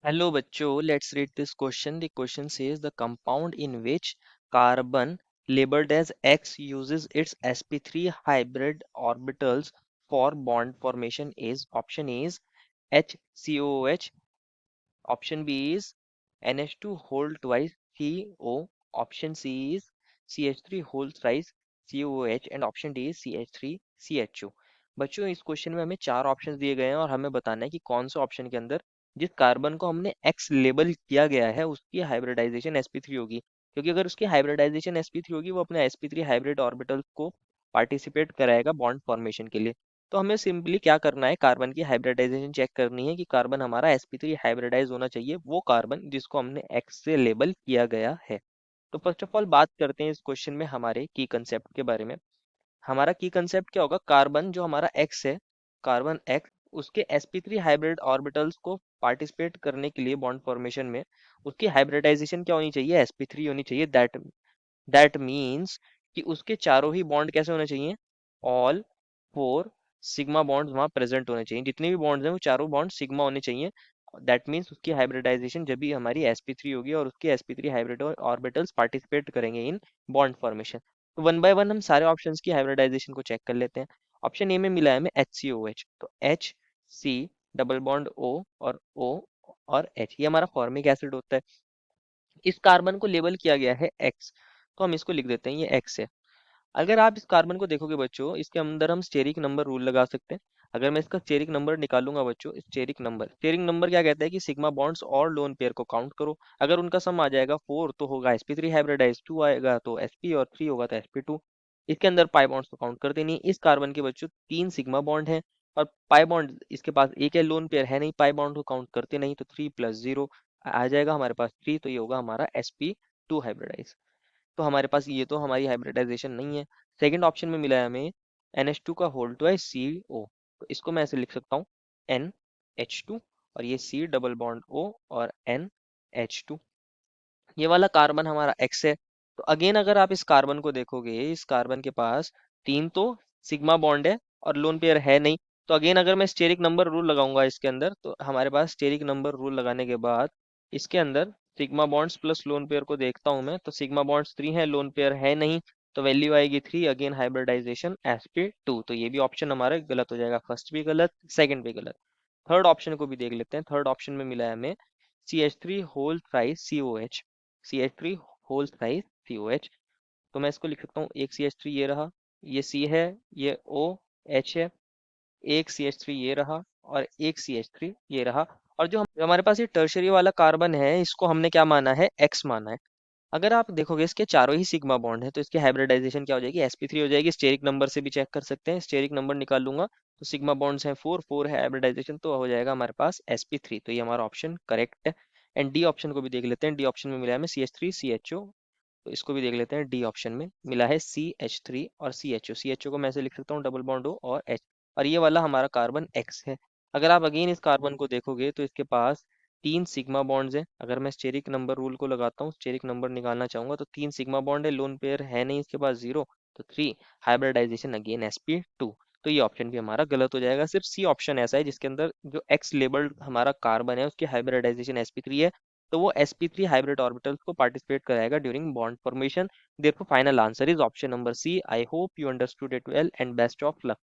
Hello bachcho, let's read this question. The question says the compound in which carbon labeled as X uses its sp3 hybrid orbitals for bond formation is option A is HCOOH, option B is NH2 whole twice CO, option C is CH3 whole thrice COOH and option D is CH3CHO। बच्चों इस question में हमें चार options दिए गए हैं और हमें बताना है कि कौन से ऑप्शन के अंदर जिस कार्बन को हमने एक्स लेबल किया गया है उसकी हाइब्रिडाइजेशन sp3 होगी, क्योंकि अगर उसकी हाइब्रिडाइजेशन sp3 होगी वो अपने sp3 हाइब्रिड ऑर्बिटल को पार्टिसिपेट कराएगा बॉन्ड फॉर्मेशन के लिए। तो हमें सिंपली क्या करना है, कार्बन की हाइब्रिडाइजेशन चेक करनी है कि कार्बन हमारा sp3 हाइब्रिडाइज होना चाहिए, वो कार्बन जिसको हमने एक्स से लेबल किया गया है। तो फर्स्ट ऑफ ऑल बात करते हैं इस क्वेश्चन में हमारे की कंसेप्ट के बारे में। हमारा की कंसेप्ट क्या होगा, कार्बन जो हमारा एक्स है, कार्बन एक्स उसके sp3 हाइब्रिड ऑर्बिटल्स को पार्टिसिपेट करने के लिए बॉन्ड फॉर्मेशन में उसकी हाइब्रिडाइजेशन क्या होनी चाहिए, sp3 होनी चाहिए। दैट मीन्स कि उसके चारों ही बॉन्ड कैसे होने चाहिए, ऑल फोर सिग्मा बॉन्ड्स वहां प्रेजेंट होने चाहिए, जितने भी बॉन्ड्स हैं वो चारों बॉन्ड सिग्मा होने चाहिए। दैट मीन्स उसकी हाइब्रिडाइजेशन जब भी हमारी sp3 होगी और उसके sp3 हाइब्रिड ऑर्बिटल्स पार्टिसिपेट करेंगे इन बॉन्ड फॉर्मेशन। तो वन बाय वन हम सारे ऑप्शंस की हाइब्रिडाइजेशन को चेक कर लेते हैं। ऑप्शन ए में मिला है हमें HCOH, तो H C double bond O और H, ये हमारा फॉर्मिक एसिड होता है। इस कार्बन को लेबल किया गया है एक्स, तो हम इसको लिख देते हैं ये एक्स है। अगर आप इस कार्बन को देखोगे बच्चों, इसके अंदर हम स्टेरिक नंबर रूल लगा सकते हैं। अगर मैं इसका स्टेरिक नंबर निकालूंगा बच्चों, स्टेरिक नंबर क्या कहता है कि सिग्मा बॉन्ड्स और लोन पेयर को काउंट करो। अगर उनका सम आ जाएगा 4 तो होगा sp3 हाइब्रिडाइज, 2 आएगा तो sp और 3 होगा तो sp2। इसके अंदर पाई बॉन्ड्स को काउंट करते नहीं। इस कार्बन के बच्चों 3 सिग्मा बॉन्ड है और पाई बॉन्ड इसके पास एक है, लोन पेयर है नहीं, पाई बॉन्ड को काउंट करते नहीं, तो 3 प्लस 0 आ जाएगा हमारे पास 3, तो ये होगा हमारा sp2 हाइब्रिडाइज। तो हमारे पास ये तो हमारी हाइब्रिडाइजेशन नहीं है। सेकंड ऑप्शन में मिला है हमें NH2 का होल ट्वाइस CO, तो इसको मैं ऐसे लिख सकता हूँ NH2 और ये C डबल बॉन्ड O और NH2। ये वाला कार्बन हमारा एक्स है। तो अगेन अगर आप इस कार्बन को देखोगे, इस कार्बन के पास तीन तो सिग्मा बॉन्ड है और लोन पेयर है नहीं। तो अगेन अगर मैं स्टेरिक नंबर रूल लगाऊंगा इसके अंदर, तो हमारे पास स्टेरिक नंबर रूल लगाने के बाद इसके अंदर sigma bonds plus lone pair को देखता हूं मैं, तो सिग्मा बॉन्ड्स 3 है, लोन पेयर है नहीं, तो वैल्यू आएगी 3। अगेन हाइब्रिडाइजेशन sp2, तो ये भी ऑप्शन हमारा गलत हो जाएगा, फर्स्ट भी गलत सेकंड भी गलत। थर्ड ऑप्शन को भी देख लेते हैं। थर्ड ऑप्शन में मिला है हमें CH3 whole thrice COH, CH3 whole thrice COH। तो मैं इसको लिख सकता हूँ, एक CH3 ये रहा, ये C है, ये OH है, एक CH3 ये रहा और एक CH3 ये रहा। और जो हमारे पास ये टर्शरी वाला कार्बन है, इसको हमने क्या माना है, X माना है। अगर आप देखोगे इसके चारों ही सिग्मा बॉन्ड है, तो इसकी हाइब्रिडाइजेशन क्या हो जाएगी, sp3 हो जाएगी। स्टेरिक नंबर से भी चेक कर सकते हैं, स्टेरिक नंबर निकाल लूंगा तो सिग्मा बॉन्ड्स हैं 4, 4 है हाइब्रिडाइजेशन, तो हो जाएगा हमारे पास sp3। तो ये हमारा ऑप्शन करेक्ट है। एंड डी ऑप्शन को भी देख लेते हैं। डी ऑप्शन में मिला है हमें CH3CHO, तो इसको भी देख लेते हैं। डी ऑप्शन में मिला है CH3 और CHO। CHO को मैं ऐसे लिख सकता हूँ डबल बॉन्ड O और H, और ये वाला हमारा कार्बन X है। अगर आप अगेन इस कार्बन को देखोगे तो इसके पास तीन सिग्मा बॉन्ड्स हैं। अगर मैं स्टेरिक नंबर रूल को लगाता हूँ, स्टेरिक नंबर निकालना चाहूंगा, तो तीन सिग्मा बॉन्ड है, लोन पेयर है नहीं इसके पास 0, तो 3 हाइब्रिडाइजेशन अगेन sp2। तो ये ऑप्शन भी हमारा गलत हो जाएगा। सिर्फ सी ऑप्शन ऐसा है जिसके अंदर जो एक्स लेबल्ड हमारा कार्बन है उसकी हाइब्रिडाइजेशन sp3 है, तो वो sp3 हाइब्रिड ऑर्बिटल्स को पार्टिसिपेट कराएगा during bond formation. Therefore, final answer is option number C. I hope you understood it well and best of luck.